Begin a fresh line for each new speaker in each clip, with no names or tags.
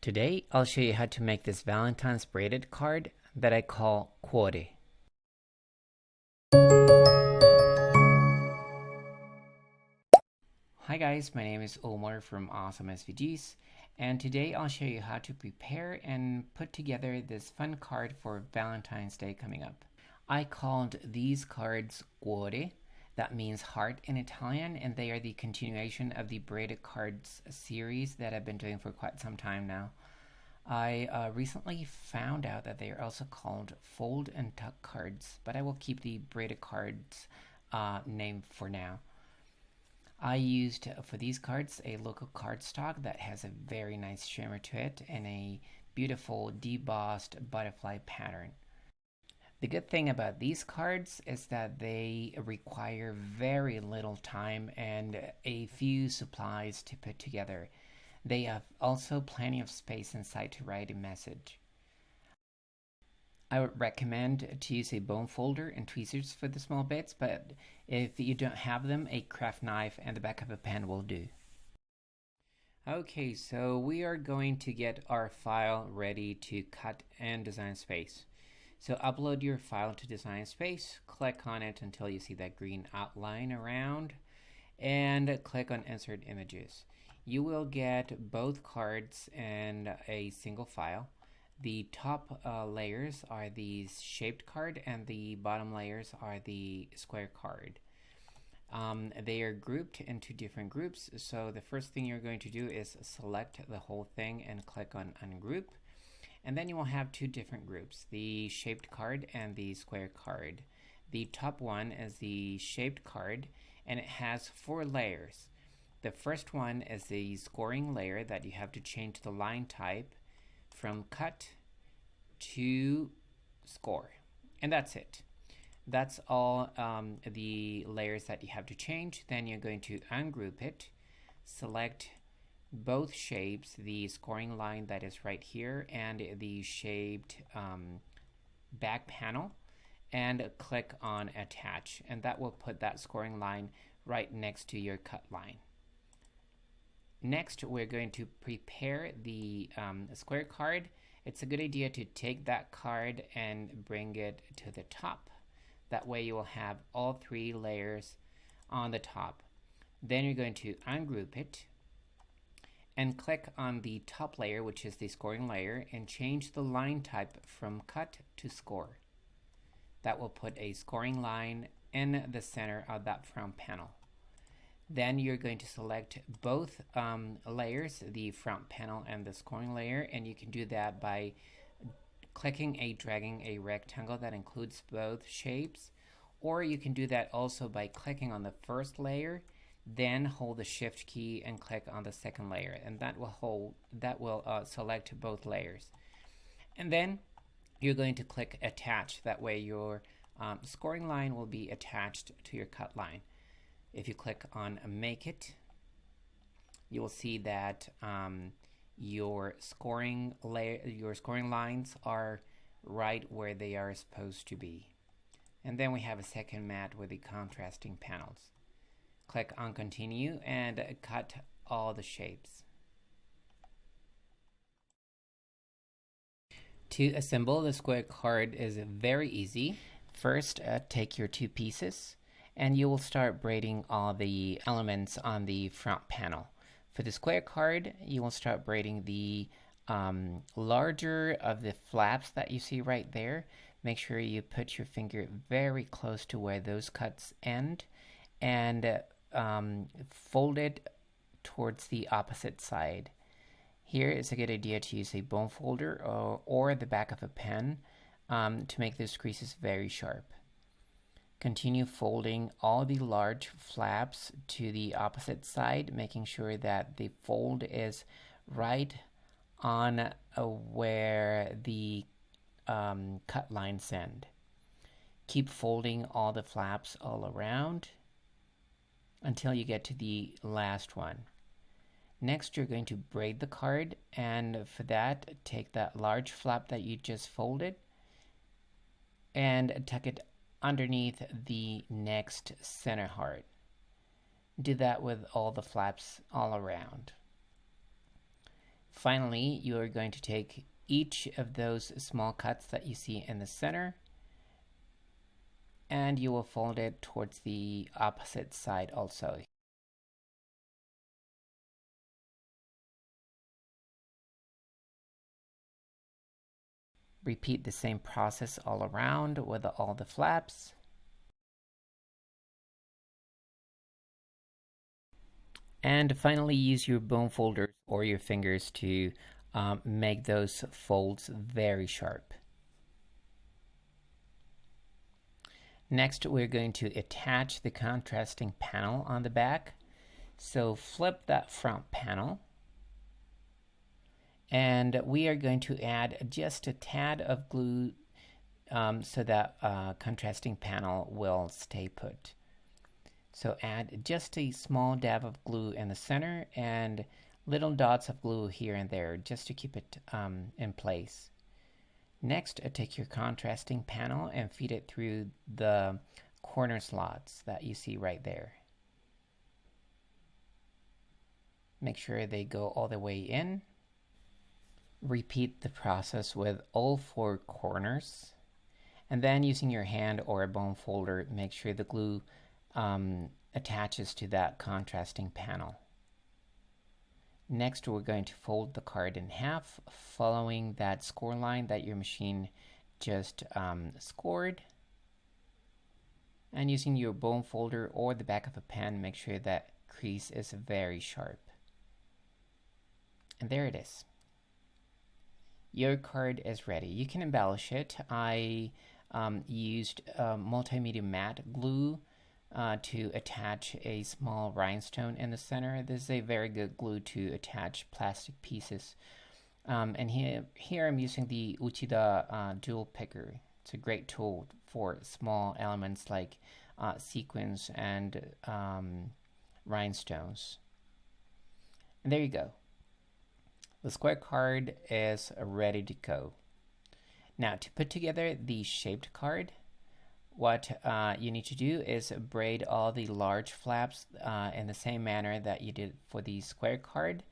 Today, I'll show you how to make this Valentine's braided card that I call Cuore. Hi guys, my name is Omar from Awesome SVGs, and today I'll show you how to prepare and put together this fun card for Valentine's Day coming up. I called these cards Cuore, that means heart in Italian, and they are the continuation of the Braided Cards series that I've been doing for quite some time now. I recently found out that they are also called fold and tuck cards, but I will keep the Braided Cards name for now. I used for these cards a local cardstock that has a very nice shimmer to it and a beautiful debossed butterfly pattern. The good thing about these cards is that they require very little time and a few supplies to put together. They have also plenty of space inside to write a message. I would recommend to use a bone folder and tweezers for the small bits, but if you don't have them, a craft knife and the back of a pen will do. Okay, so we are going to get our file ready to cut and design space. So upload your file to Design Space, click on it until you see that green outline around, and click on Insert Images. You will get both cards and a single file. The top layers are the shaped card and the bottom layers are the square card. They are grouped into different groups, so the first thing you're going to do is select the whole thing and click on Ungroup. And then you will have two different groups, the shaped card and the square card. The top one is the shaped card, and it has 4 layers. The first one is the scoring layer that you have to change the line type from cut to score. And that's it. That's all the layers that you have to change. Then you're going to ungroup it, select both shapes, the scoring line that is right here and the shaped back panel, and click on attach, and that will put that scoring line right next to your cut line. Next, we're going to prepare the square card. It's a good idea to take that card and bring it to the top. That way you will have all 3 layers on the top. Then you're going to ungroup it and click on the top layer, which is the scoring layer, and change the line type from cut to score. That will put a scoring line in the center of that front panel. Then you're going to select both layers, the front panel and the scoring layer, and you can do that by dragging a rectangle that includes both shapes, or you can do that also by clicking on the first layer, then hold the shift key and click on the second layer, and that will select both layers. And then you're going to click attach. That way your scoring line will be attached to your cut line. If you click on make it, you will see that your scoring lines are right where they are supposed to be. And then we have a second mat with the contrasting panels. Click on continue and cut all the shapes. To assemble the square card is very easy. First, take your 2 pieces and you will start braiding all the elements on the front panel. For the square card, you will start braiding the larger of the flaps that you see right there. Make sure you put your finger very close to where those cuts end and fold it towards the opposite side. Here is a good idea to use a bone folder or the back of a pen to make those creases very sharp. Continue folding all the large flaps to the opposite side, making sure that the fold is right on where the cut lines end. Keep folding all the flaps all around until you get to the last one. Next, you're going to braid the card, and for that, take that large flap that you just folded and tuck it underneath the next center heart. Do that with all the flaps all around. Finally, you are going to take each of those small cuts that you see in the center, and you will fold it towards the opposite side also. Repeat the same process all around with all the flaps. And finally, use your bone folders or your fingers to make those folds very sharp. Next, we're going to attach the contrasting panel on the back. So flip that front panel, and we are going to add just a tad of glue so that contrasting panel will stay put. So add just a small dab of glue in the center and little dots of glue here and there just to keep it in place. Next, take your contrasting panel and feed it through the corner slots that you see right there. Make sure they go all the way in. Repeat the process with all 4 corners. And then using your hand or a bone folder, make sure the glue attaches to that contrasting panel. Next, we're going to fold the card in half, following that score line that your machine just scored. And using your bone folder or the back of a pen, make sure that crease is very sharp. And there it is. Your card is ready. You can embellish it. I used multimedia matte glue to attach a small rhinestone in the center. This is a very good glue to attach plastic pieces. And here I'm using the Uchida Dual Picker. It's a great tool for small elements like sequins and rhinestones. And there you go. The square card is ready to go. Now, to put together the shaped card, what you need to do is braid all the large flaps in the same manner that you did for the square card.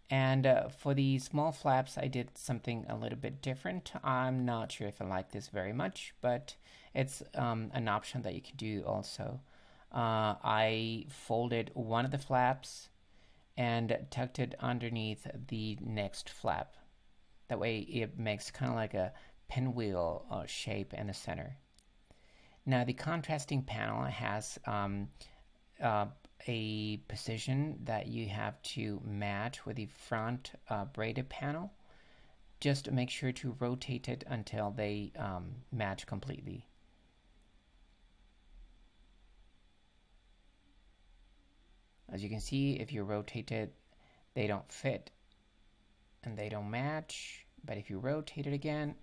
And for the small flaps, I did something a little bit different. I'm not sure if I like this very much, but it's an option that you can do also. I folded one of the flaps and tucked it underneath the next flap. That way it makes kind of like a pinwheel shape in the center. Now the contrasting panel has a position that you have to match with the front braided panel. Just make sure to rotate it until they match completely. As you can see, if you rotate it, they don't fit and they don't match. But if you rotate it again,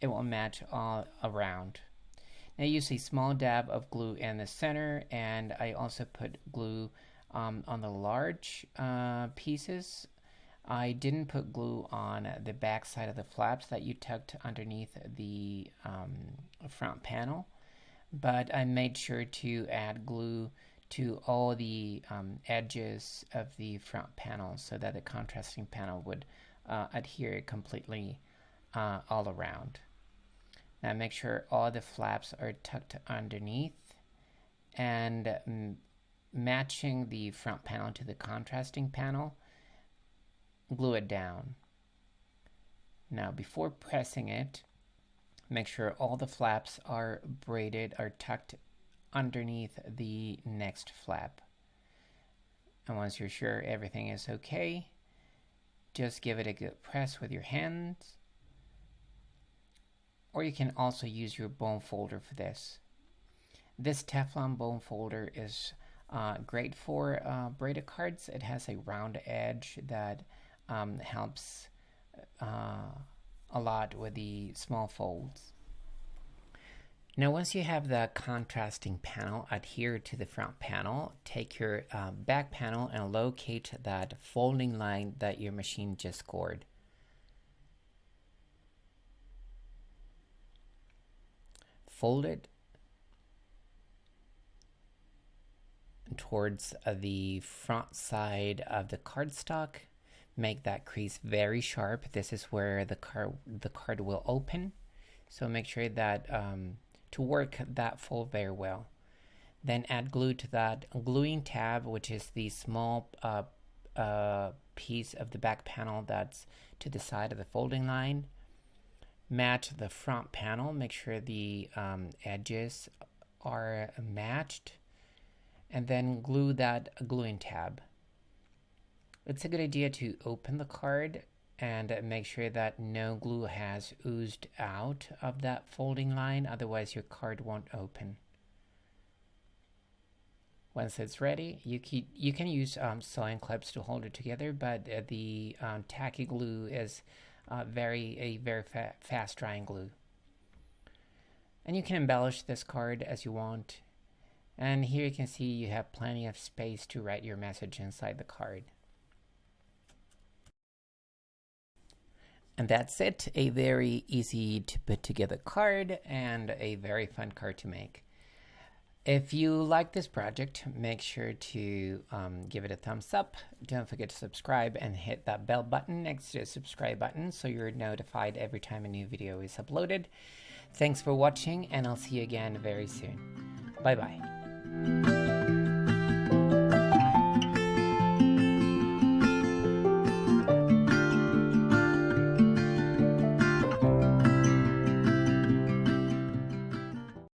it will match all around. Now use a small dab of glue in the center, and I also put glue on the large pieces. I didn't put glue on the back side of the flaps that you tucked underneath the front panel, but I made sure to add glue to all the edges of the front panel so that the contrasting panel would adhere completely all around. Now make sure all the flaps are tucked underneath, and matching the front panel to the contrasting panel, glue it down. Now before pressing it, make sure all the flaps are braided or tucked underneath the next flap. And once you're sure everything is okay, just give it a good press with your hands. Or you can also use your bone folder for this. This Teflon bone folder is great for braided cards. It has a round edge that helps a lot with the small folds. Now once you have the contrasting panel adhered to the front panel, take your back panel and locate that folding line that your machine just scored. Fold it towards the front side of the cardstock. make that crease very sharp. This is where the card will open. So make sure that to work that fold very well. Then add glue to that gluing tab, which is the small piece of the back panel that's to the side of the folding line. Match the front panel, make sure the edges are matched, and then glue that gluing tab. It's a good idea to open the card and make sure that no glue has oozed out of that folding line, otherwise your card won't open. Once it's ready, you can use sewing clips to hold it together, but the tacky glue is a very fast drying glue. And you can embellish this card as you want. And here you can see you have plenty of space to write your message inside the card. And that's it, a very easy to put together card and a very fun card to make. If you like this project, make sure to give it a thumbs up. Don't forget to subscribe and hit that bell button next to the subscribe button so you're notified every time a new video is uploaded. Thanks for watching, and I'll see you again very soon. Bye-bye.